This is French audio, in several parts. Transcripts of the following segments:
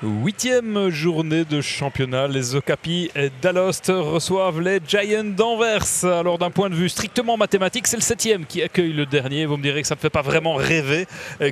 Huitième journée de championnat, les Okapis d'Alost reçoivent les Giants d'Anvers. Alors d'un point de vue strictement mathématique, c'est le septième qui accueille le dernier. Vous me direz que ça ne fait pas vraiment rêver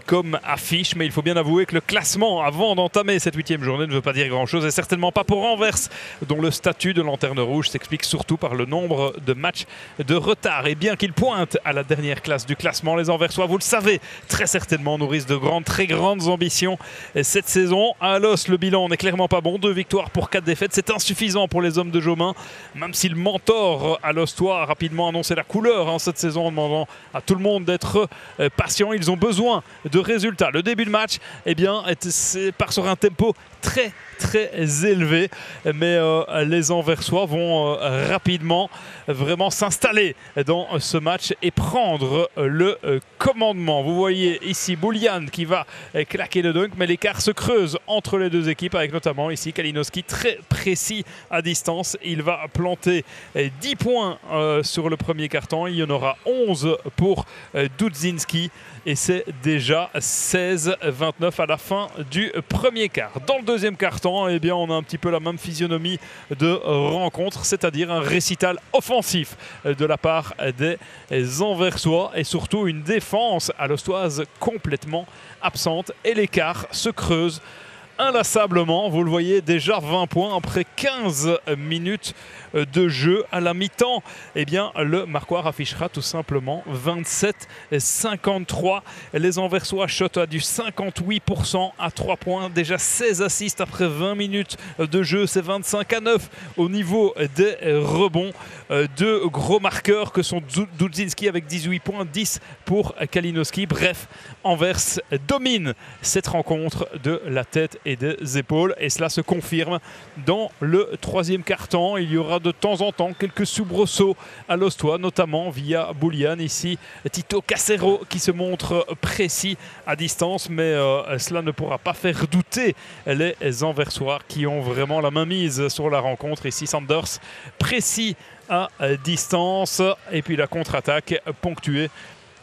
comme affiche, mais il faut bien avouer que le classement avant d'entamer cette huitième journée ne veut pas dire grand-chose, et certainement pas pour Anvers, dont le statut de lanterne rouge s'explique surtout par le nombre de matchs de retard. Et bien qu'ils pointent à la dernière classe du classement, les Anversois, vous le savez, très certainement nourrissent de très grandes ambitions cette saison. À Alost, le bilan n'est clairement pas bon. 2 victoires pour 4 défaites. C'est insuffisant pour les hommes de Jomain, même si le mentor alostois a rapidement annoncé la couleur cette saison en demandant à tout le monde d'être patient. Ils ont besoin de résultats. Le début de match, c'est part sur un tempo très élevé, mais les Anversois vont rapidement vraiment s'installer dans ce match et prendre le commandement. Vous voyez ici Boulian qui va claquer le dunk, mais l'écart se creuse entre les deux équipes, avec notamment ici Kalinowski très précis à distance. Il va planter 10 points sur le premier quart-temps. Il y en aura 11 pour Dudzinski et c'est déjà 16-29 à la fin du premier quart. Dans le deuxième quart-temps, on a un petit peu la même physionomie de rencontre, c'est-à-dire un récital offensif de la part des Anversois et surtout une défense alostoise complètement absente, et l'écart se creuse inlassablement. Vous le voyez, déjà 20 points après 15 minutes de jeu. À la mi-temps, le marquoir affichera tout simplement 27-53. Les Anversois shotent à du 58% à 3 points. Déjà 16 assists après 20 minutes de jeu. C'est 25-9 au niveau des rebonds. Deux gros marqueurs que sont Dudzinski avec 18 points, 10 pour Kalinowski. Bref, Anvers domine cette rencontre de la tête et des épaules, et cela se confirme dans le troisième quart-temps. Il y aura de temps en temps quelques soubresauts à l'Ostois, notamment via Boulian. Ici Tito Casero qui se montre précis à distance, mais cela ne pourra pas faire douter les Anversois qui ont vraiment la main mise sur la rencontre. Ici Sanders précis à distance, et puis la contre-attaque ponctuée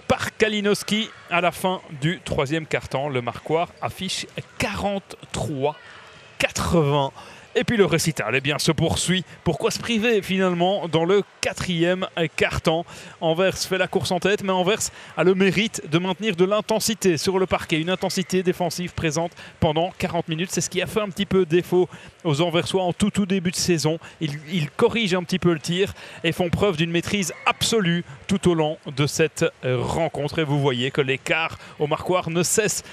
par Kalinowski à la fin du troisième quart-temps. Le marquoir affiche 43-80. Et puis le récital se poursuit. Pourquoi se priver finalement dans le quatrième quart-temps? Anvers fait la course en tête, mais Anvers a le mérite de maintenir de l'intensité sur le parquet. Une intensité défensive présente pendant 40 minutes. C'est ce qui a fait un petit peu défaut aux Anversois en tout début de saison. Ils corrigent un petit peu le tir et font preuve d'une maîtrise absolue tout au long de cette rencontre. Et vous voyez que l'écart au marquoir ne cesse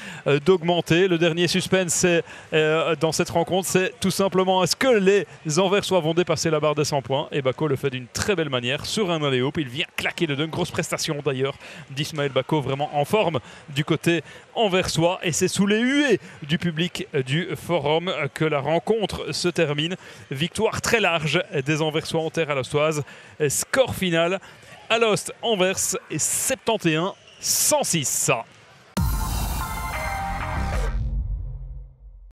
d'augmenter. Le dernier suspense dans cette rencontre, c'est tout simplement: est-ce que les Anversois vont dépasser la barre des 100 points? Et Bako le fait d'une très belle manière sur un alley-oop. Il vient claquer le dunk. Grosse prestation d'ailleurs d'Ismaël Bako, vraiment en forme du côté anversois. Et c'est sous les huées du public du forum que la rencontre se termine. Victoire très large des Anversois en terre alostoise. Score final: Alost Anvers est 71-106.